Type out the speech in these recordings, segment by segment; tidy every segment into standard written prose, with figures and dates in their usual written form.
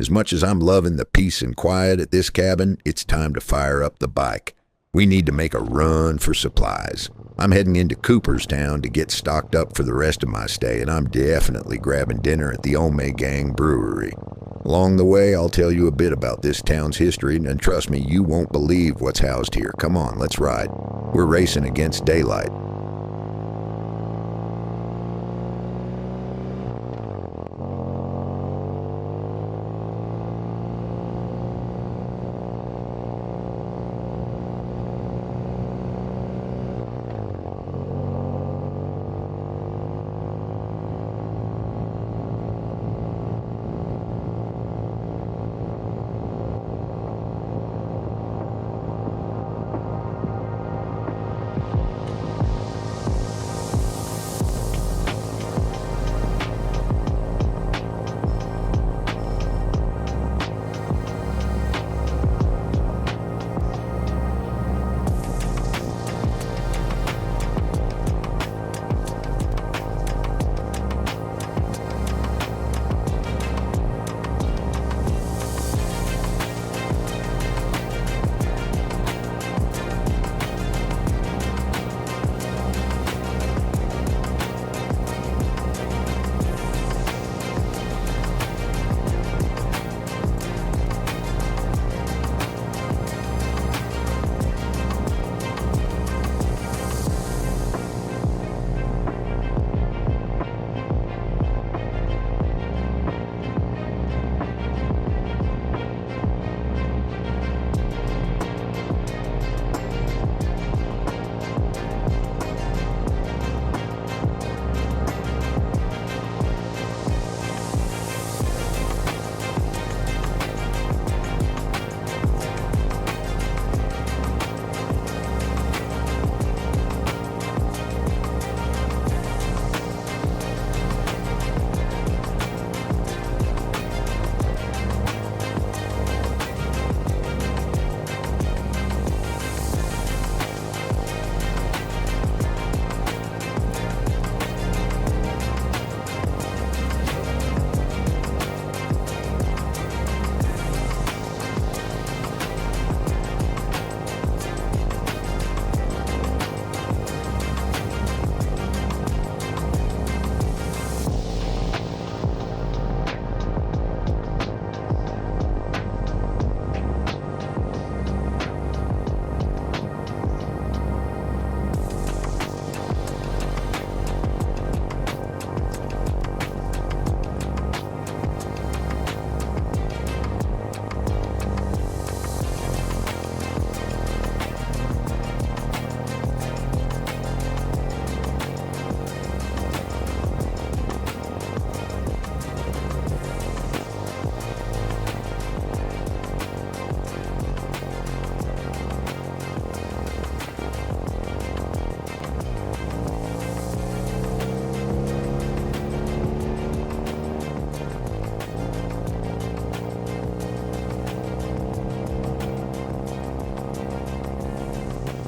as much as I'm loving the peace and quiet at this cabin, it's time to fire up the bike. We need to make a run for supplies. I'm heading into Cooperstown to get stocked up for the rest of my stay, and I'm definitely grabbing dinner at the Ommegang Brewery. Along the way, I'll tell you a bit about this town's history, and trust me, you won't believe what's housed here. Come on, let's ride. We're racing against daylight.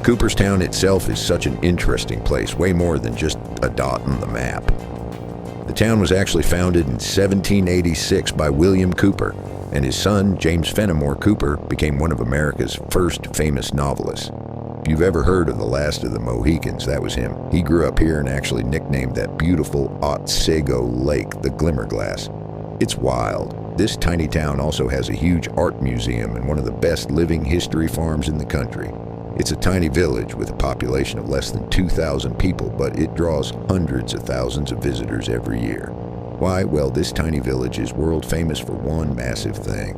Cooperstown itself is such an interesting place, way more than just a dot on the map. The town was actually founded in 1786 by William Cooper, and his son, James Fenimore Cooper, became one of America's first famous novelists. If you've ever heard of the last of the Mohicans, that was him. He grew up here and actually nicknamed that beautiful Otsego Lake the Glimmerglass. It's wild. This tiny town also has a huge art museum and one of the best living history farms in the country. It's a tiny village with a population of less than 2,000 people, but it draws hundreds of thousands of visitors every year. Why? Well, this tiny village is world famous for one massive thing: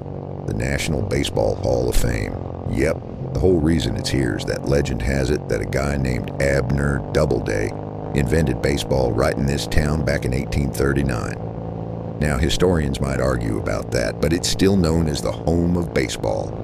the National Baseball Hall of Fame. Yep, the whole reason it's here is that legend has it that a guy named Abner Doubleday invented baseball right in this town back in 1839. Now, historians might argue about that, but it's still known as the home of baseball.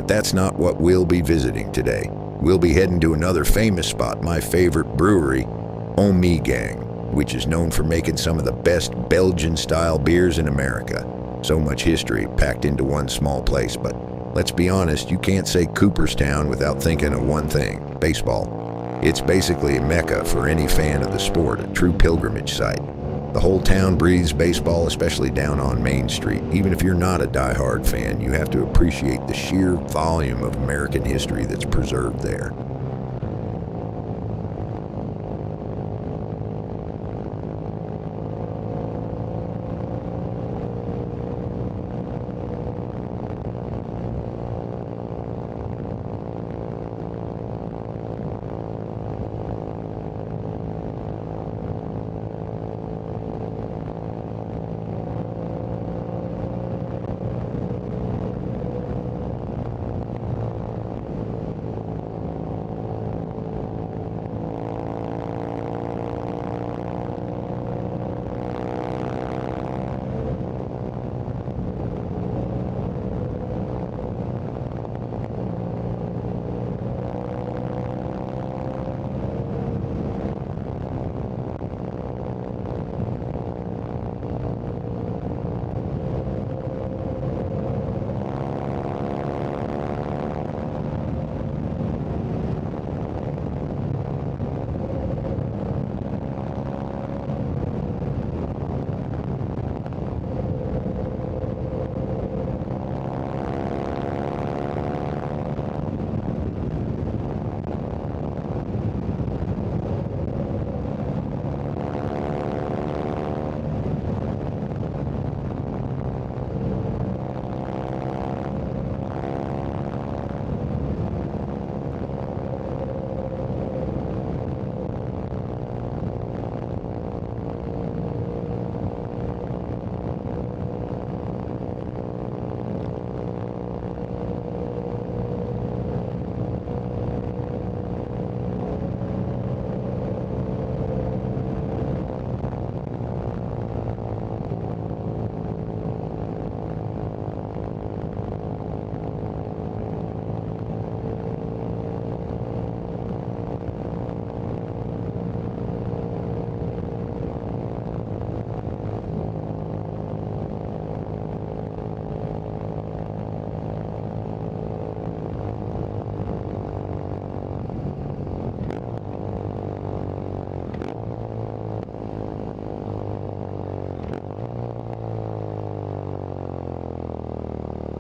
But that's not what we'll be visiting today. We'll be heading to another famous spot, my favorite brewery, Ommegang, which is known for making some of the best Belgian-style beers in America. So much history packed into one small place, but let's be honest, you can't say Cooperstown without thinking of one thing: baseball. It's basically a mecca for any fan of the sport, a true pilgrimage site. The whole town breathes baseball, especially down on Main Street. Even if you're not a die-hard fan, you have to appreciate the sheer volume of American history that's preserved there.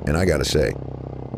And I gotta say,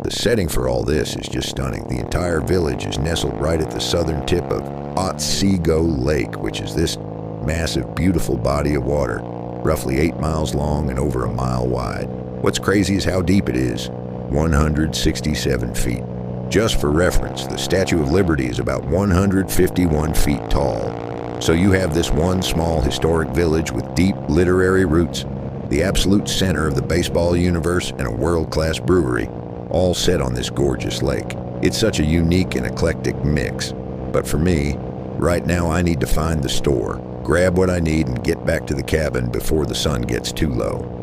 the setting for all this is just stunning. The entire village is nestled right at the southern tip of Otsego Lake, which is this massive, beautiful body of water, roughly 8 miles long and over a mile wide. What's crazy is how deep it is, 167 feet. Just for reference, the Statue of Liberty is about 151 feet tall. So you have this one small historic village with deep literary roots, the absolute center of the baseball universe, and a world-class brewery, all set on this gorgeous lake. It's such a unique and eclectic mix. But for me, right now I need to find the store, grab what I need, and get back to the cabin before the sun gets too low.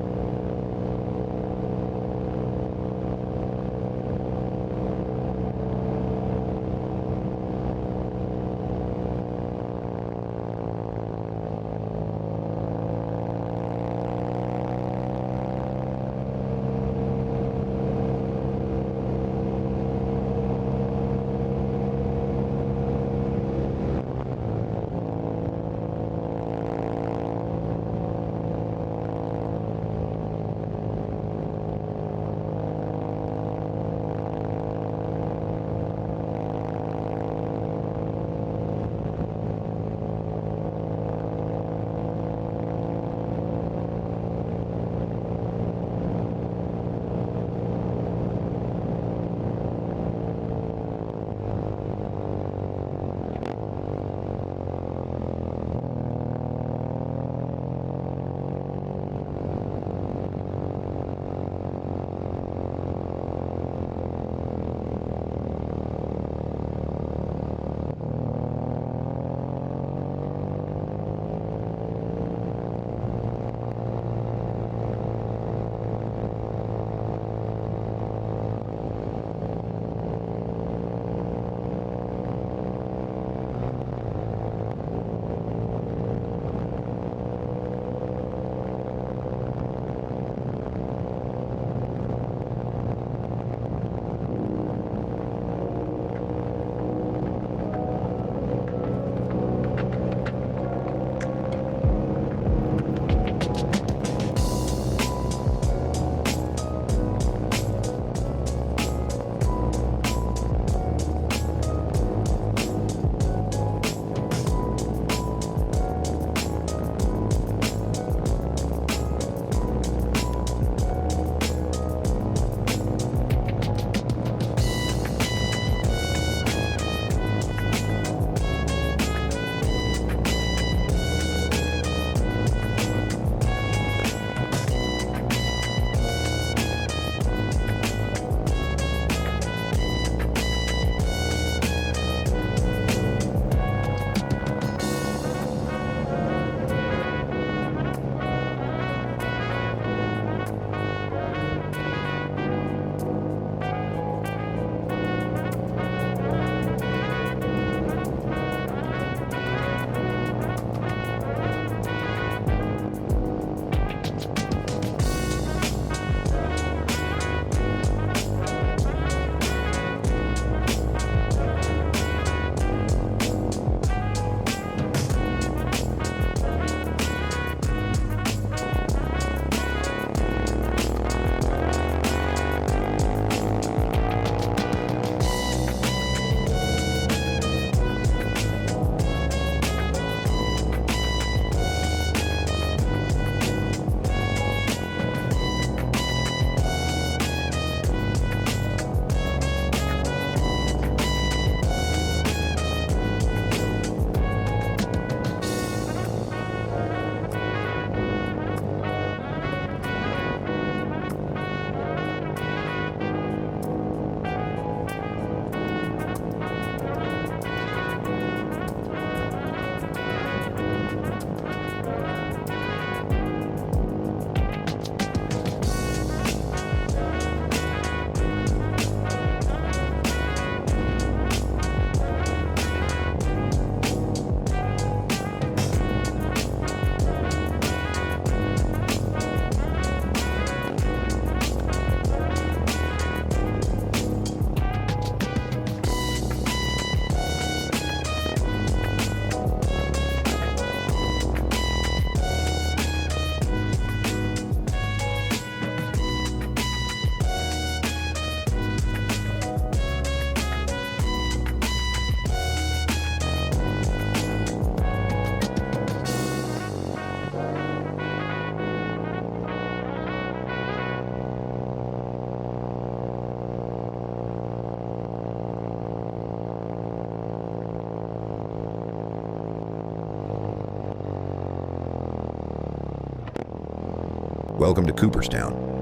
Welcome to Cooperstown.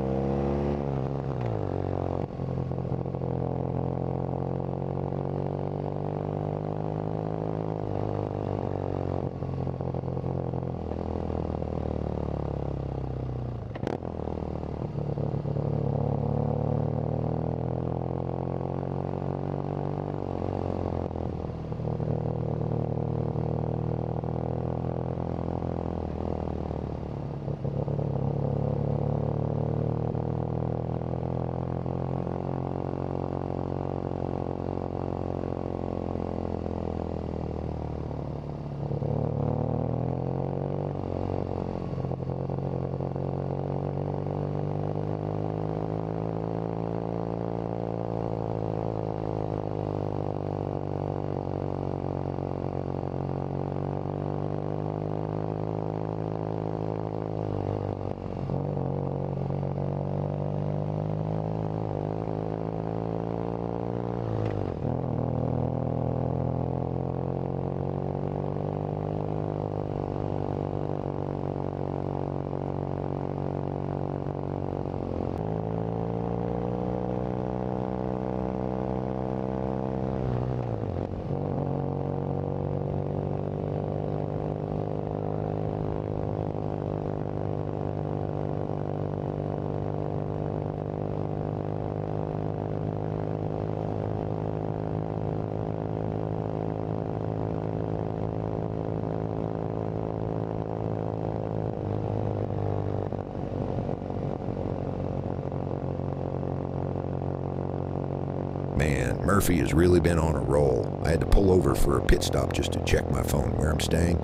Man, Murphy has really been on a roll. I had to pull over for a pit stop just to check my phone where I'm staying.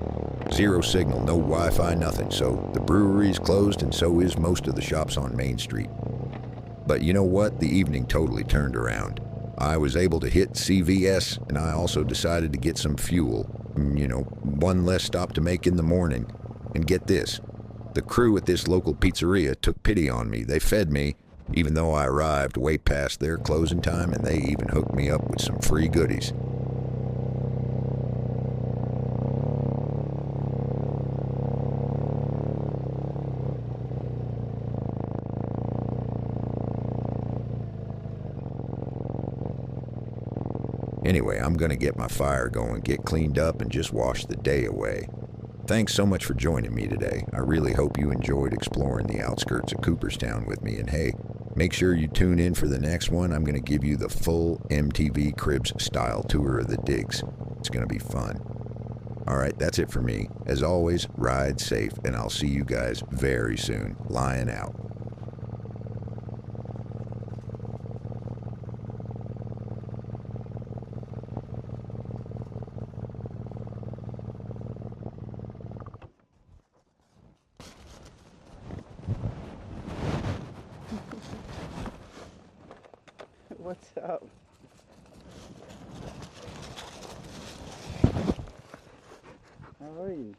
Zero signal, no Wi-Fi, nothing, so the brewery's closed and so is most of the shops on Main Street. But you know what? The evening totally turned around. I was able to hit CVS, and I also decided to get some fuel. One less stop to make in the morning. And get this, the crew at this local pizzeria took pity on me. They fed me, even though I arrived way past their closing time, and they even hooked me up with some free goodies. Anyway, I'm gonna get my fire going, get cleaned up, and just wash the day away. Thanks so much for joining me today. I really hope you enjoyed exploring the outskirts of Cooperstown with me, and hey, make sure you tune in for the next one. I'm gonna give you the full MTV Cribs style tour of the digs. It's gonna be fun. Alright, that's it for me. As always, ride safe, and I'll see you guys very soon. Lion out. What's up? How are you?